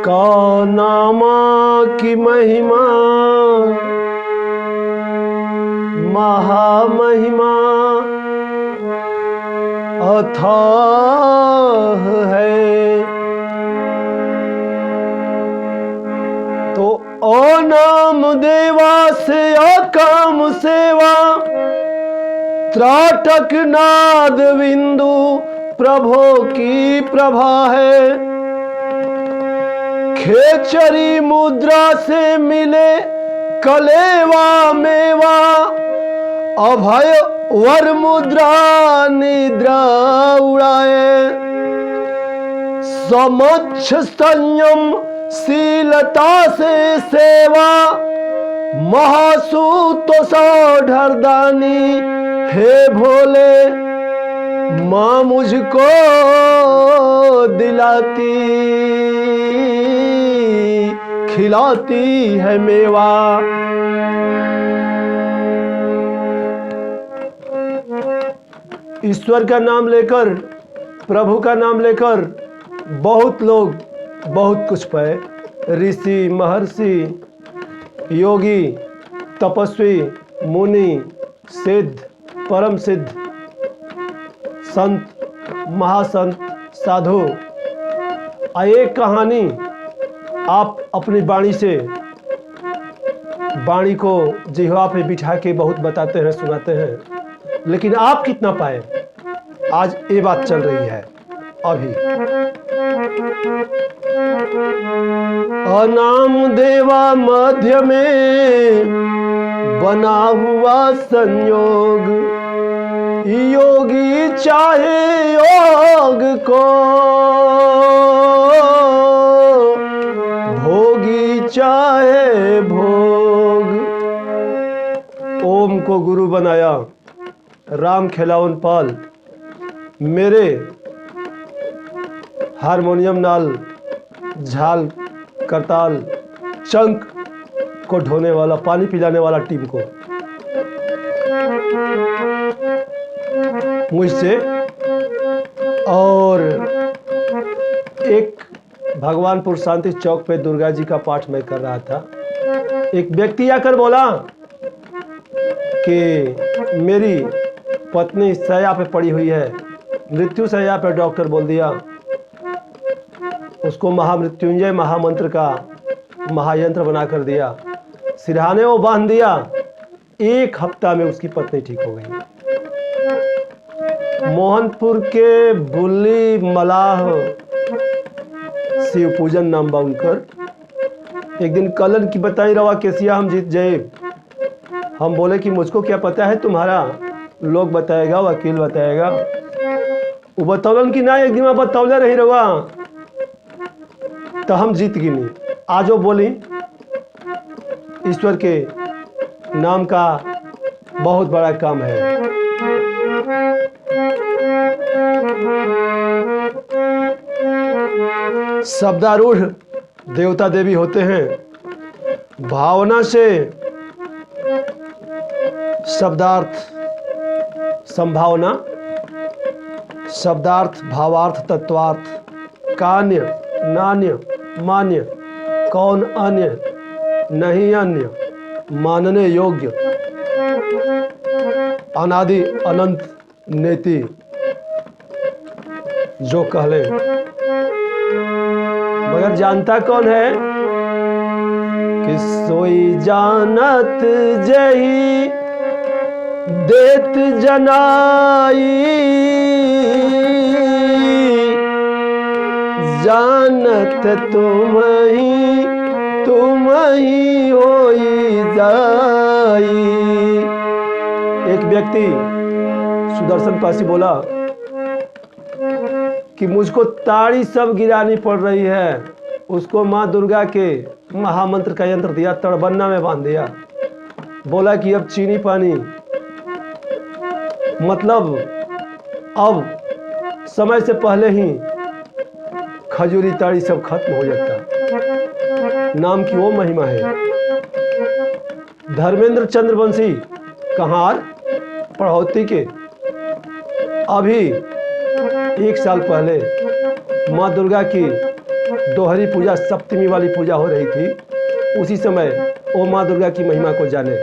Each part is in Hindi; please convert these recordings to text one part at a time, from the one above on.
का नामा की महिमा महामहिमा अथाह है। तो ओ नाम देवा से अकाम सेवा त्राटक नाद बिंदु प्रभो की प्रभा है। खेचरी मुद्रा से मिले कलेवा मेवा अभय वर मुद्रा निद्रा उड़ाए। समक्ष संयम शीलता से सेवा महासूत ढरदानी हे भोले माँ मुझको दिलाती खिलाती है मेवा। ईश्वर का नाम लेकर प्रभु का नाम लेकर बहुत लोग बहुत कुछ पाए। ऋषि महर्षि योगी तपस्वी मुनि सिद्ध परम सिद्ध संत महासंत साधु। एक कहानी आप अपनी वाणी से वाणी को जिह्वा पे बिठा के बहुत बताते हैं सुनाते हैं, लेकिन आप कितना पाए आज ये बात चल रही है। अभी अनाम देवा मध्य में बना हुआ संयोग योगी चाहे योग को भोगी चाहे भोग। ओम को गुरु बनाया राम खिलावन पाल। मेरे हारमोनियम नाल झाल करताल चंक को ढोने वाला पानी पिलाने वाला टीम को मुझसे और एक भगवानपुर शांति चौक पे दुर्गा जी का पाठ मैं कर रहा था। एक व्यक्ति आकर बोला कि मेरी पत्नी शैया पे पड़ी हुई है, मृत्यु शैया पे डॉक्टर बोल दिया। उसको महामृत्युंजय महामंत्र का महायंत्र बना कर दिया, सिरहाने वो बांध दिया। 1 हफ्ता में उसकी पत्नी ठीक हो गई। मोहनपुर के बुल्ली मलाह शिव पूजन नाम बा उनकर। एक दिन कलन की बताई रवा केसिया हम जीत जाए। हम बोले कि मुझको क्या पता है तुम्हारा, लोग बताएगा वकील बताएगा। वो बतौलन की ना एक दिन में बतौले रही रवा तो हम जीत गिनी। आज वो बोली ईश्वर के नाम का बहुत बड़ा काम है। शब्दारूढ़ देवता देवी होते हैं, भावना से शब्दार्थ संभावना, शब्दार्थ भावार्थ तत्वार्थ, कान्य नान्य मान्य, कौन अन्य नहीं अन्य, मानने योग्य, अनादि अनंत नेति जो कहले। मगर जानता कौन है कि सोई जानत जही देत जनाई, जानत तुम ही होई रही। एक व्यक्ति सुदर्शन पासी बोला कि मुझको ताड़ी सब गिरानी पड़ रही है। उसको माँ दुर्गा के महामंत्र का यंत्र दिया, तड़बन्ना में बांध दिया। बोला कि अब चीनी पानी, मतलब अब समय से पहले ही खजूरी ताड़ी सब खत्म हो जाता। नाम की वो महिमा है। धर्मेंद्र चंद्रवंशी कहार पढ़ौती के अभी 1 साल पहले माँ दुर्गा की दोहरी पूजा, सप्तमी वाली पूजा हो रही थी। उसी समय वो माँ दुर्गा की महिमा को जाने।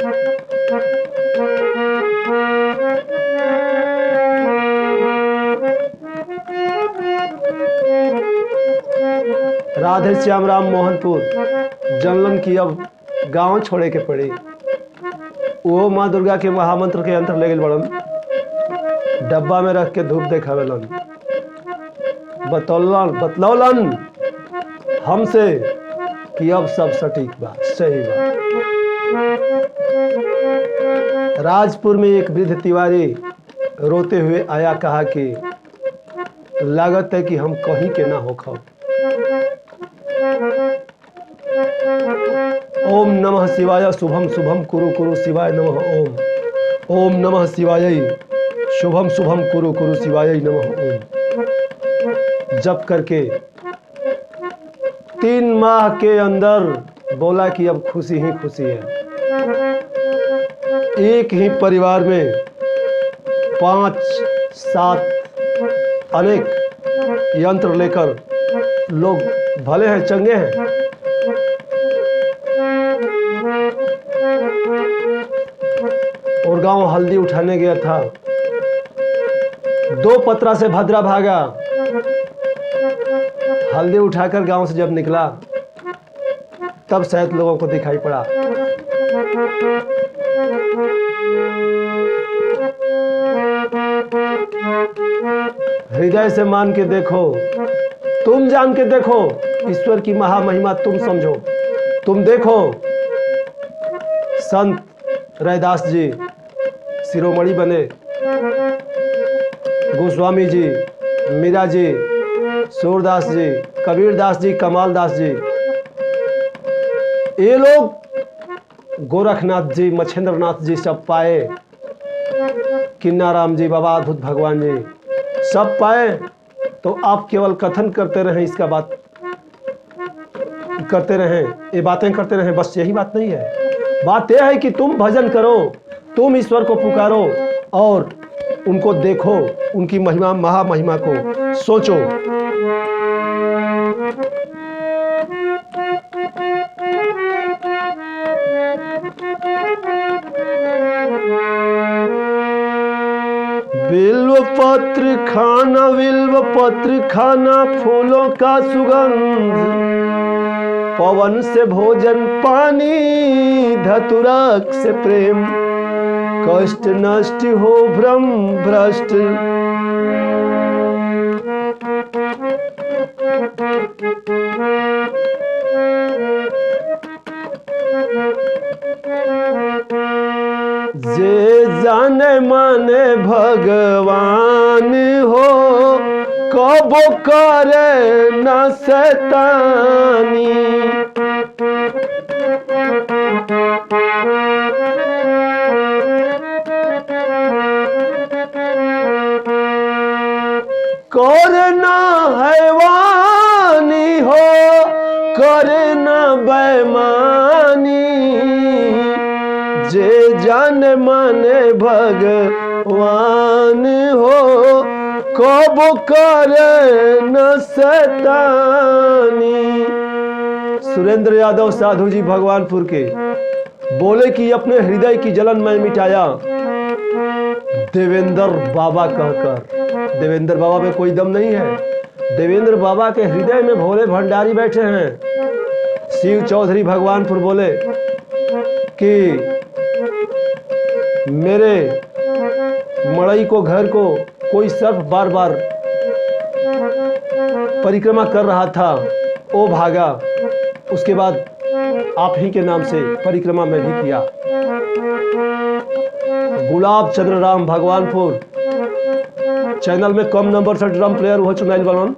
राधे श्याम राम मोहनपुर जनलन की अब गांव छोड़े के पड़ी। वो माँ दुर्गा के महामंत्र के यंत्र ले गए बड़न, डब्बा में रख के धूप देखावेलन, बतलौलन हमसे कि अब सब सटीक बा, सही बा। राजपुर में एक वृद्ध तिवारी रोते हुए आया, कहा कि लागत है कि हम कहीं के ना हो खाओ। ओम नमः शिवाय शुभम शुभम कुरु कुरु शिवाय नमः ओम। ओम नमः शिवाय शुभम शुभम कुरु कुरु शिवाय नमः ओम जप करके 3 माह के अंदर बोला कि अब खुशी ही खुशी है। एक ही परिवार में 5-7 अनेक यंत्र लेकर लोग भले हैं, चंगे हैं। और गांव हल्दी उठाने गया था, 2 पत्रा से भद्रा भागा। हल्दी उठाकर गांव से जब निकला तब शायद लोगों को दिखाई पड़ा। हृदय से मान के देखो, तुम जान के देखो, ईश्वर की महामहिमा तुम समझो। तुम देखो संत रैदास जी शिरोमणि बने, गोस्वामी जी, मीरा जी, सूरदास जी, कबीरदास जी, कमालदास जी, ये लोग गोरखनाथ जी, मच्छेंद्रनाथ जी सब पाए, किन्नाराम जी, बाबा अद्भुत भगवान जी सब पाए। तो आप केवल कथन करते रहें, इसका बात करते रहें, ये बातें करते रहें, बस यही बात नहीं है। बात यह है कि तुम भजन करो, तुम ईश्वर को पुकारो और उनको देखो, उनकी महिमा, महामहिमा को सोचो। बिल्व पत्र खाना फूलों का सुगंध, पवन से भोजन पानी, धतुरक से प्रेम, कष्ट नष्ट हो भ्रम भ्रष्ट। जे जाने माने भगवान हो, कबो करे न शैतानी। करना हैवानी हो, करना बेईमानी, जे जान माने भगवान हो, कब करे न शैतानी। सुरेंद्र यादव साधु जी भगवानपुर के बोले कि अपने हृदय की जलन मैं मिटाया देवेंद्र बाबा कहकर। देवेंद्र बाबा में कोई दम नहीं है। देवेंद्र बाबा के हृदय में भोले भंडारी बैठे हैं। शिव चौधरी भगवानपुर बोले कि मेरे मड़ई को, घर को कोई सर्प बार बार परिक्रमा कर रहा था, वो भागा। उसके बाद आप ही के नाम से परिक्रमा में भी किया। गुलाब चंद्र राम भगवानपुर चैनल में कम नंबर से ड्रम प्लेयर वो चुनाइल बनन,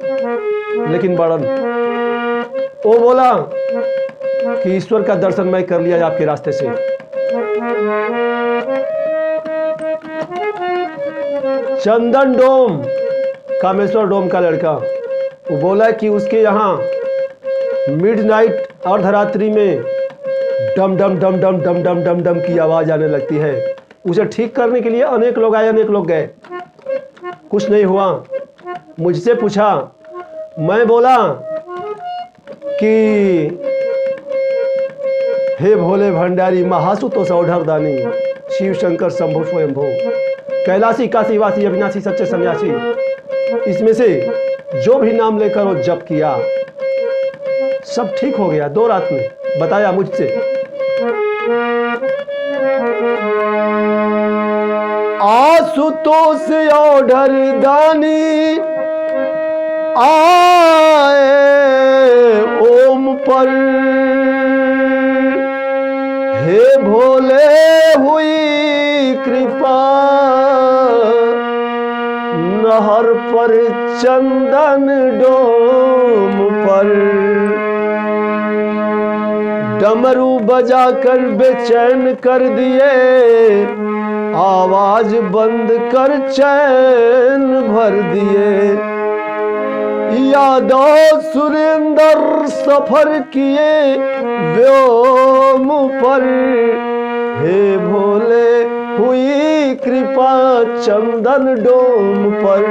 लेकिन बड़न वो बोला कि ईश्वर का दर्शन मैं कर लिया आपके रास्ते से। चंदन डोम कामेश्वर डोम का लड़का वो बोला कि उसके यहाँ मिडनाइट अर्धरात्रि में डम डम डम डम डम डम डम डम की आवाज आने लगती है। उसे ठीक करने के लिए अनेक लोग आए, अनेक लोग गए, कुछ नहीं हुआ। मुझसे पूछा, मैं बोला कि हे भोले भंडारी महासुतोष औढर दानी शिव शंकर शंभु स्वयंभू कैलाशी काशीवासी अविनाशी सच्चे सन्यासी, इसमें से जो भी नाम लेकर वो जप किया सब ठीक हो गया 2 रात में। बताया मुझसे। आशुतोष औढर दानी आए ओम पर, हे भोले हुई कृपा नहर पर चंदन डोम पर। डमरू बजाकर बेचैन कर दिए, आवाज बंद कर चैन भर दिए। यादव सुरेंद्र सफर किए व्योम पर, हे भोले हुई कृपा चंदन डोम पर।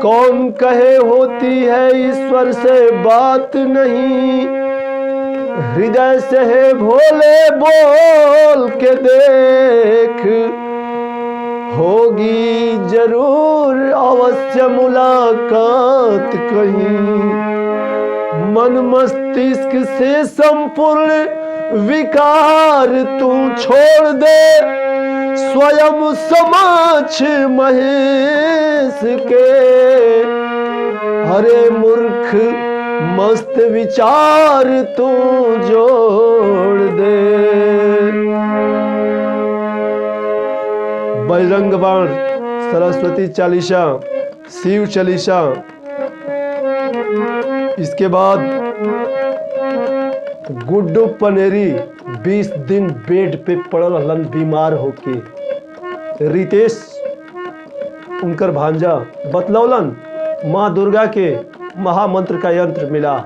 कौन कहे होती है ईश्वर से बात नहीं, हृदय से है भोले बोल के देख। होगी जरूर अवश्य मुलाकात कहीं, मन मस्तिष्क से संपूर्ण विकार तू छोड़ दे। स्वयं समाज महेश के, हरे मूर्ख मस्त विचार तू जोड़ दे। बजरंग बाण, सरस्वती चालीसा, शिव चालीसा, इसके बाद गुड्डू पनेरी 20 दिन बेड पे पड़ल हलन बीमार होके। रितेश उनकर भांजा बतलौलन माँ दुर्गा के महामंत्र का यंत्र मिला।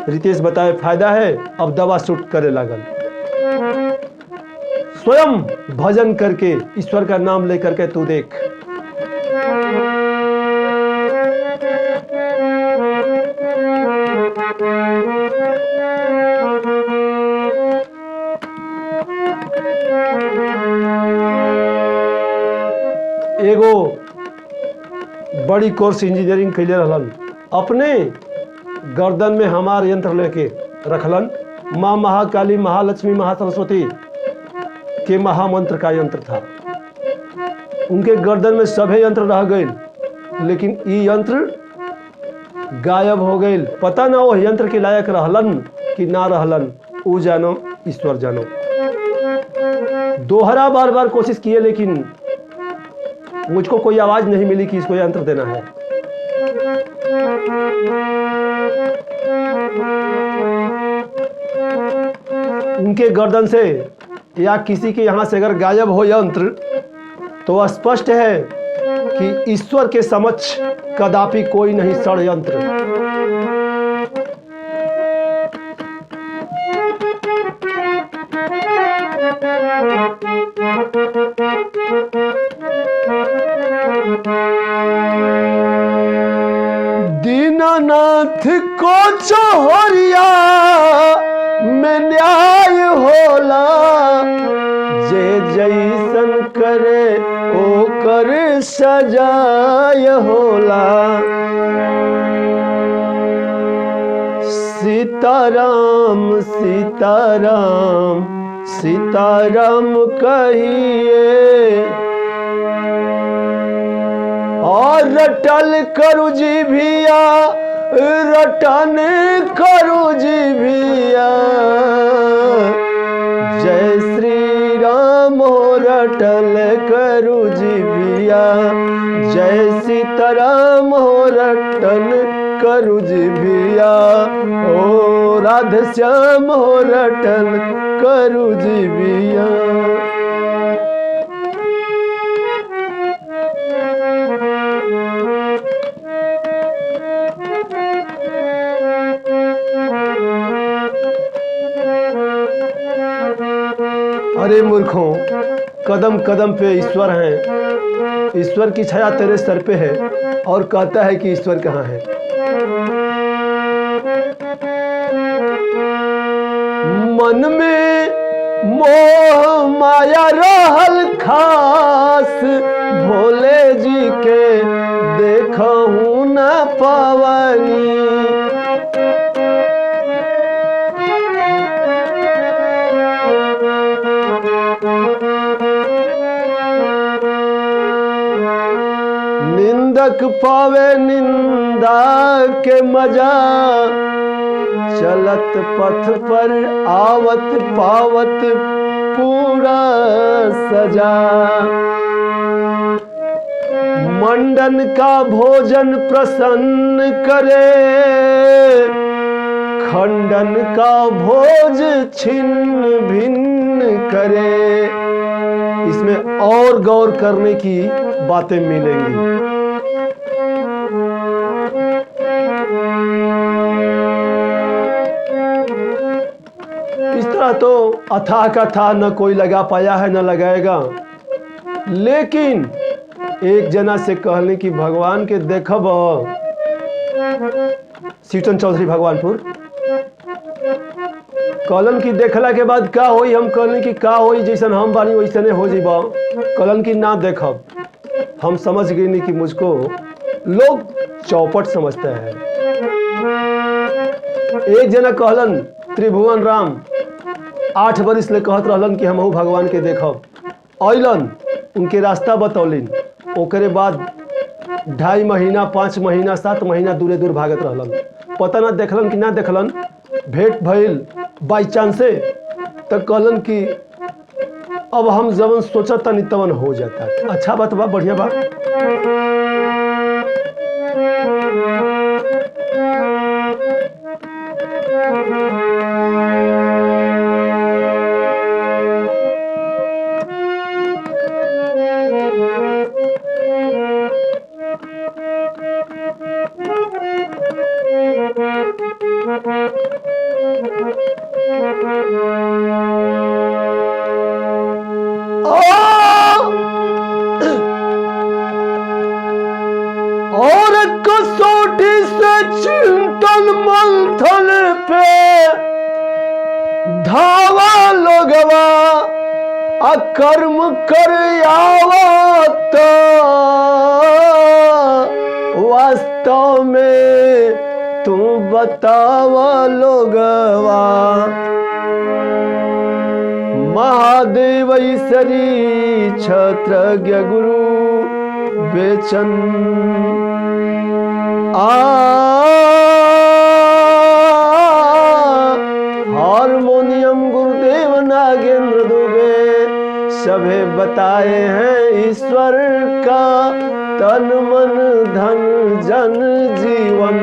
रितेश बताए फायदा है, अब दवा सूट करे लागल। स्वयं भजन करके ईश्वर का नाम लेकर के तू देख। एगो बड़ी कोर्स इंजीनियरिंग कैले रहलन, अपने गर्दन में हमार यंत्र लेके रखलन। माँ महाकाली, महालक्ष्मी, महासरस्वती के महामंत्र का यंत्र था। उनके गर्दन में सभी यंत्र रह गए, लेकिन ये यंत्र गायब हो गए। पता ना वो यंत्र के लायक रहलन कि ना रहलन, ऊ जानो ईश्वर जानो। दोहरा बार बार कोशिश किए, लेकिन मुझको कोई आवाज नहीं मिली कि इसको यंत्र देना है। उनके गर्दन से या किसी के यहां से अगर गायब हो यंत्र, तो स्पष्ट है कि ईश्वर के समक्ष कदापि कोई नहीं षड्यंत्र। दीनानाथ को चौहरिया में न्याय होला, जे जैसन करे ओ कर सजाय होला। सीताराम सीताराम सीताराम कहिए, और रटल करू जी भिया रटन करू जीविया। जय श्री राम रटल करू जीविया। जय सीताराम रटन करू जीविया। ओ राधे श्याम रटन करू जीविया। अरे मूर्खों, कदम कदम पे ईश्वर हैं। ईश्वर की छाया तेरे सर पे है और कहता है कि ईश्वर कहाँ है। मन में मोह माया रहल खास, भोले जी के देखहु न पावनी। निंदक पावे निंदा के मजा, चलत पथ पर आवत पावत पूरा सजा। मंडन का भोजन प्रसन्न करे, खंडन का भोज छिन्न भिन्न करे। इसमें और गौर करने की बातें मिलेंगी। इस तरह तो अथाह का था, न कोई लगा पाया है न लगाएगा। लेकिन एक जना से कहने की भगवान के देखब, सीटन चौधरी भगवानपुर, कलन की देखला के बाद का होई। हम कहने की का होई, जैसन हम बानी वैसने हो जीबा। कलन की ना देखब। हम समझ गए नहीं कि मुझको लोग चौपट समझते हैं। एक जना कहलन त्रिभुवन राम 8 बरिस ले कहत रहलन कि हमहू भगवान के देखब। अइलन, उनके रास्ता बतौलिन। ओकरे बाद 2.5 महीना 5 महीना 7 महीना दूरे दूर भागत रहलन। पता ना देखलन कि ना देखलन। भेंट भइल बाई चांसे, तब कहलन कि अब हम जवन सोचत तनी तवन हो जाता। अच्छा बात बा, बढ़िया बात। और कसौटी से चिंतन मंथन पे धावा लोगवा, अकर्म कर आवत वास्तव में तू बतावा लोगवा। महादेव ईश्वरी क्षत्रज्ञ गुरु बेचन हारमोनियम गुरुदेव नागेंद्र दुबे, सभे बताए हैं ईश्वर का तन मन धन जन जीवन।